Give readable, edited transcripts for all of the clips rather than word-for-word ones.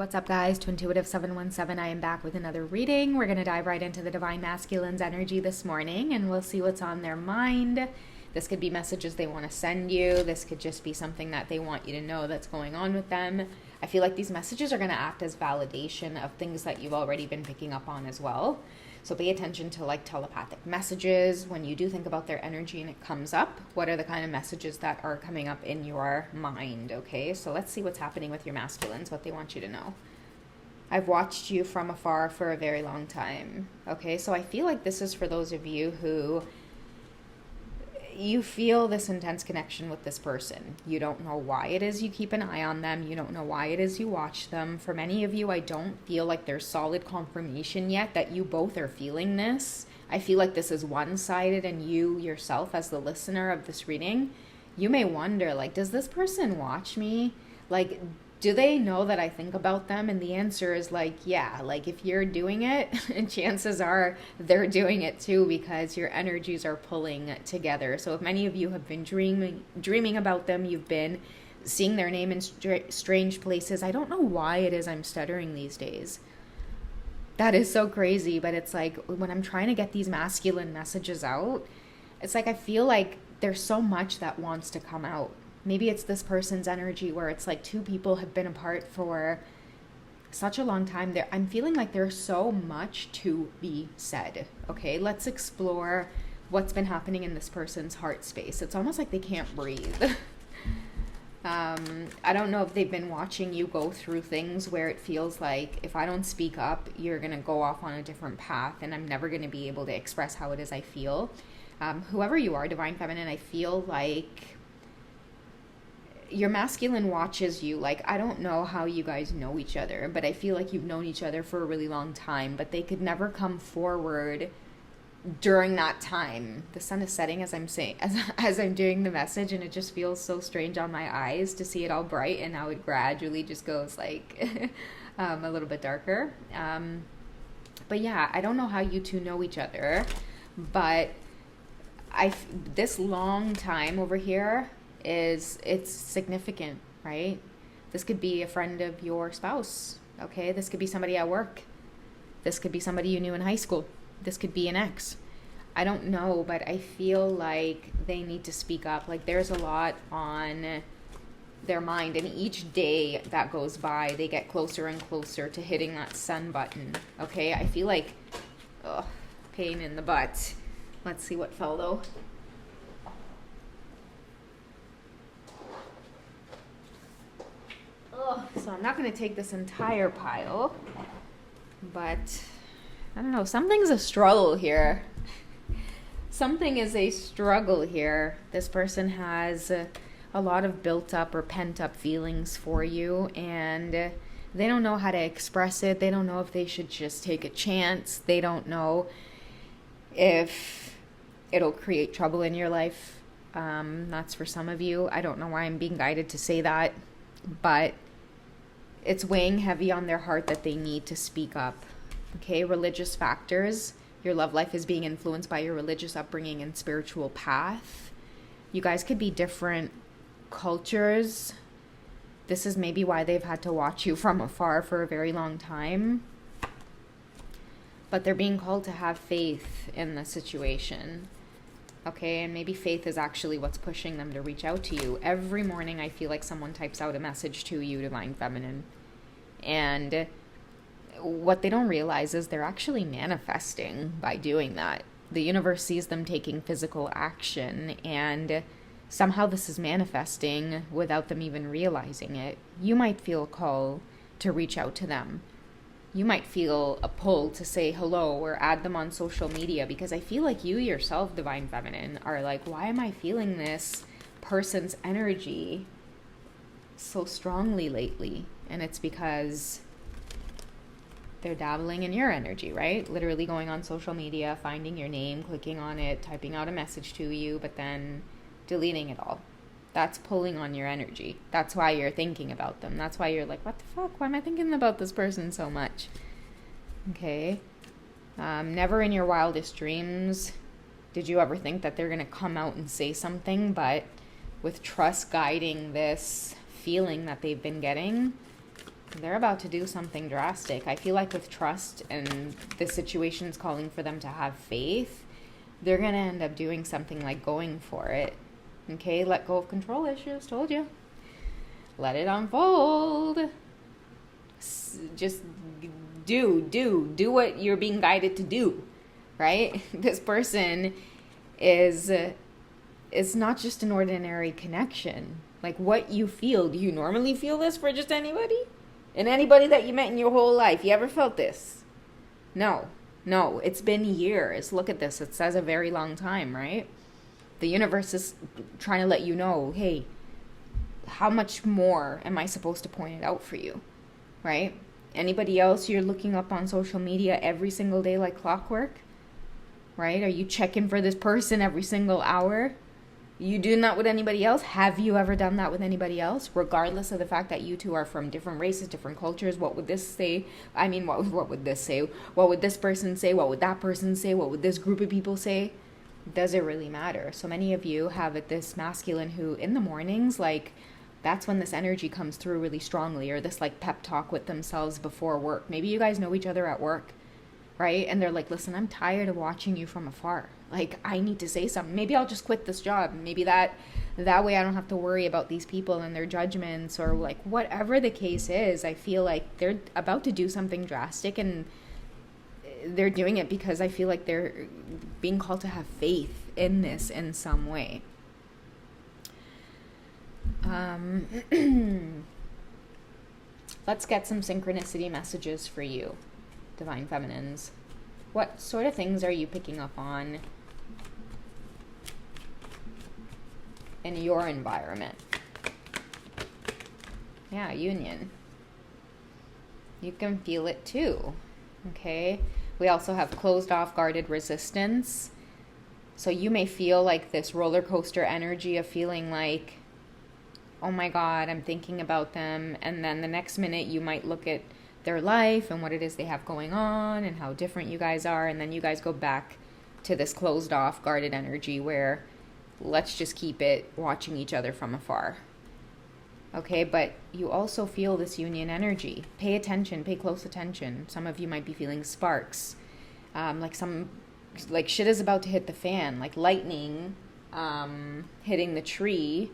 What's up, guys? To Intuitive 717, I am back with another reading. We're going to dive right into the Divine Masculine's energy this morning, and we'll see what's on their mind. This could be messages they want to send you. This could just be something that they want you to know that's going on with them. I feel like these messages are going to act as validation of things that you've already been picking up on as well. So pay attention to like telepathic messages. When you do think about their energy and it comes up, what are the kind of messages that are coming up in your mind, okay? So let's see what's happening with your masculines, what they want you to know. I've watched you from afar for a very long time, okay? So I feel like this is for those of you who you feel this intense connection with this person. You don't know why it is you keep an eye on them. You don't know why it is you watch them. For many of you, I don't feel like there's solid confirmation yet that you both are feeling this. I feel like this is one-sided, and you yourself as the listener of this reading, you may wonder, like, does this person watch me? Like, do they know that I think about them? And the answer is like, yeah, like if you're doing it, chances are they're doing it too, because your energies are pulling together. So if many of you have been dreaming about them, you've been seeing their name in strange places. I don't know why it is I'm stuttering these days. That is so crazy, but it's like when I'm trying to get these masculine messages out, it's like I feel like there's so much that wants to come out. Maybe it's this person's energy where it's like two people have been apart for such a long time. I'm feeling like there's so much to be said. Okay, let's explore what's been happening in this person's heart space. It's almost like they can't breathe. I don't know if they've been watching you go through things where it feels like if I don't speak up, you're going to go off on a different path and I'm never going to be able to express how it is I feel. Whoever you are, Divine Feminine, I feel like your masculine watches you. Like, I don't know how you guys know each other, but I feel like you've known each other for a really long time, but they could never come forward during that time. The sun is setting as I'm saying, as I'm doing the message, and it just feels so strange on my eyes to see it all bright, and now it gradually just goes like a little bit darker. But yeah, I don't know how you two know each other, but this long time over here, it's significant, right? This could be a friend of your spouse, okay? This could be somebody at work. This could be somebody you knew in high school. This could be an ex. I don't know, but I feel like they need to speak up. Like, there's a lot on their mind, and each day that goes by, they get closer and closer to hitting that send button, okay? I feel like, pain in the butt. Let's see what fell, though. So I'm not going to take this entire pile, but I don't know, something's a struggle here. Something is a struggle here. This person has a lot of built up or pent up feelings for you, and they don't know how to express it. They don't know if they should just take a chance. They don't know if it'll create trouble in your life. That's for some of you. I don't know why I'm being guided to say that, but it's weighing heavy on their heart that they need to speak up. Okay, religious factors. Your love life is being influenced by your religious upbringing and spiritual path. You guys could be different cultures. This is maybe why they've had to watch you from afar for a very long time. But they're being called to have faith in the situation. Okay, and maybe faith is actually what's pushing them to reach out to you. Every morning I feel like someone types out a message to you, Divine Feminine. And what they don't realize is they're actually manifesting by doing that. The universe sees them taking physical action, and somehow this is manifesting without them even realizing it. You might feel a call to reach out to them. You might feel a pull to say hello or add them on social media, because I feel like you yourself, Divine Feminine, are like, why am I feeling this person's energy so strongly lately? And it's because they're dabbling in your energy, right? Literally going on social media, finding your name, clicking on it, typing out a message to you, but then deleting it all. That's pulling on your energy. That's why you're thinking about them. That's why you're like, what the fuck? Why am I thinking about this person so much? Okay. Never in your wildest dreams did you ever think that they're going to come out and say something, but with trust guiding this feeling that they've been getting, They're about to do something drastic. I feel like with trust and the situation's calling for them to have faith, they're going to end up doing something like going for it. Okay, let go of control issues. Told you. Let it unfold. Just do what you're being guided to do, right? This person is not just an ordinary connection. Like what you feel, do you normally feel this for just anybody? And anybody that you met in your whole life, you ever felt this? No, it's been years. Look at this. It says a very long time, right? The universe is trying to let you know, hey, how much more am I supposed to point it out for you, right? Anybody else you're looking up on social media every single day like clockwork, right? Are you checking for this person every single hour? You doing that with anybody else? Have you ever done that with anybody else? Regardless of the fact that you two are from different races, different cultures, what would this say? I mean, what would this say? What would this person say? What would that person say? What would this group of people say? Does it really matter? So many of you have this masculine who in the mornings, like, that's when this energy comes through really strongly, or this like pep talk with themselves before work. Maybe you guys know each other at work, right? And they're like, listen, I'm tired of watching you from afar. Like, I need to say something. Maybe I'll just quit this job. Maybe that way I don't have to worry about these people and their judgments, or like whatever the case is. I feel like they're about to do something drastic, and they're doing it because I feel like they're being called to have faith in this in some way. Let's get some synchronicity messages for you, Divine Feminines. What sort of things are you picking up on in your environment? Yeah, union. You can feel it too, okay? We also have closed off, guarded resistance. So you may feel like this roller coaster energy of feeling like, oh my God, I'm thinking about them. And then the next minute you might look at their life and what it is they have going on and how different you guys are. And then you guys go back to this closed off, guarded energy where let's just keep it watching each other from afar. Okay, but you also feel this union energy. Pay attention, pay close attention. Some of you might be feeling sparks. Like shit is about to hit the fan, like lightning hitting the tree.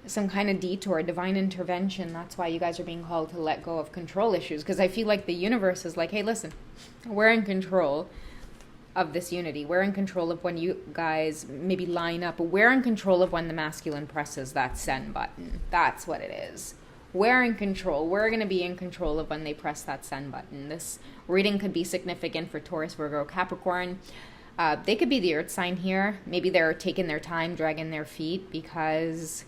Some kind of detour, divine intervention. That's why you guys are being called to let go of control issues. Because I feel like the universe is like, hey, listen, we're in control of this unity. We're in control of when you guys maybe line up. We're in control of when the masculine presses that send button. That's what it is. We're in control. We're going to be in control of when they press that send button. This reading could be significant for Taurus, Virgo, Capricorn. They could be the earth sign here. Maybe they're taking their time, dragging their feet, because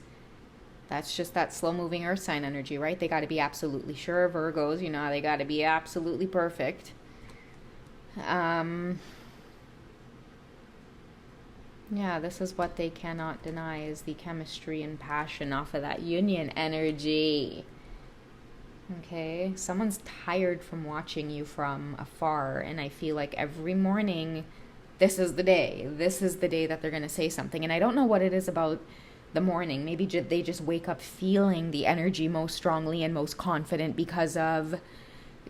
that's just that slow-moving earth sign energy, right? They got to be absolutely sure. Virgos, you know, they got to be absolutely perfect. Yeah, this is what they cannot deny, is the chemistry and passion off of that union energy. Okay, someone's tired from watching you from afar, and I feel like every morning, this is the day. This is the day that they're going to say something. And I don't know what it is about the morning. Maybe they just wake up feeling the energy most strongly and most confident because of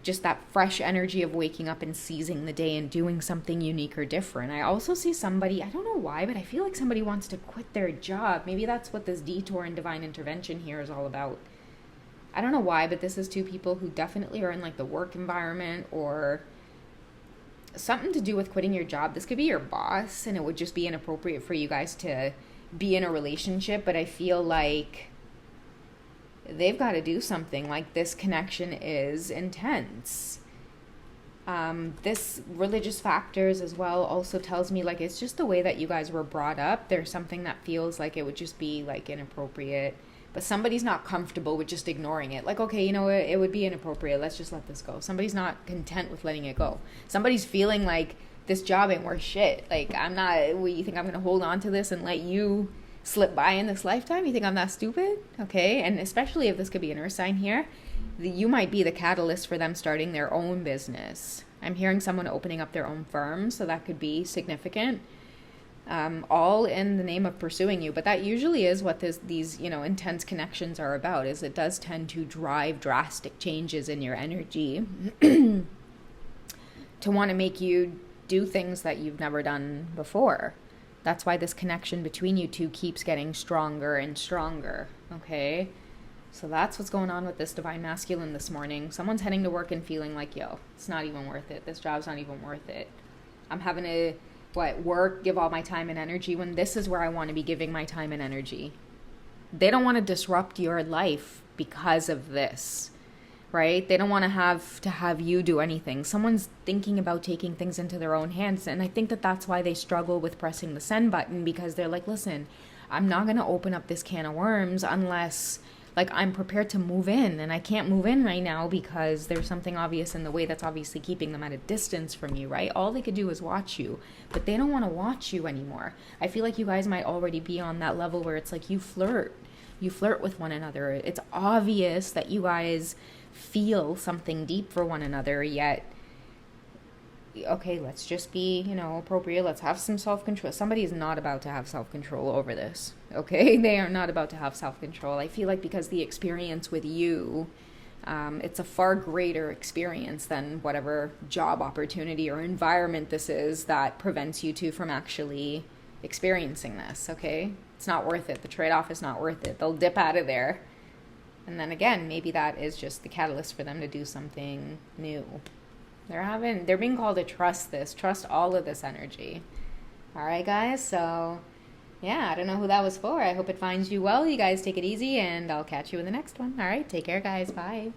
just that fresh energy of waking up and seizing the day and doing something unique or different. I also see somebody, I don't know why, but I feel like somebody wants to quit their job. Maybe that's what this detour and divine intervention here is all about. I don't know why, but this is two people who definitely are in like the work environment or something to do with quitting your job. This could be your boss, and it would just be inappropriate for you guys to be in a relationship, but I feel like they've got to do something. Like, this connection is intense. This religious factors as well also tells me like it's just the way that you guys were brought up. There's something that feels like it would just be like inappropriate, but somebody's not comfortable with just ignoring it. Like, okay, you know, it would be inappropriate, let's just let this go. Somebody's not content with letting it go. Somebody's feeling like this job ain't worth shit. Like, I'm not, what, you think I'm going to hold on to this and let you slip by in this lifetime? You think I'm that stupid? Okay, and especially if this could be an earth sign here, you might be the catalyst for them starting their own business. I'm hearing someone opening up their own firm, so that could be significant. all in the name of pursuing you. But that usually is what these, intense connections are about, is it does tend to drive drastic changes in your energy to want to make you do things that you've never done before. That's why this connection between you two keeps getting stronger and stronger, okay? So that's what's going on with this divine masculine this morning. Someone's heading to work and feeling like, yo, it's not even worth it. This job's not even worth it. I'm having to, work, give all my time and energy when this is where I want to be giving my time and energy. They don't want to disrupt your life because of this, right? They don't want to have you do anything. Someone's thinking about taking things into their own hands. And I think that that's why they struggle with pressing the send button, because they're like, listen, I'm not going to open up this can of worms unless I'm prepared to move in, and I can't move in right now because there's something obvious in the way that's obviously keeping them at a distance from you, right? All they could do is watch you, but they don't want to watch you anymore. I feel like you guys might already be on that level where it's like you flirt with one another. It's obvious that you guys feel something deep for one another, yet okay, let's just be, appropriate. Let's have some self-control. Somebody is not about to have self-control over this, okay? They are not about to have self-control. I feel like because the experience with you, it's a far greater experience than whatever job opportunity or environment this is that prevents you two from actually experiencing this, okay? It's not worth it. The trade-off is not worth it. They'll dip out of there. And then again, maybe that is just the catalyst for them to do something new. They're being called to trust all of this energy. All right, guys. So, yeah, I don't know who that was for. I hope it finds you well. You guys take it easy, and I'll catch you in the next one. All right, take care, guys. Bye.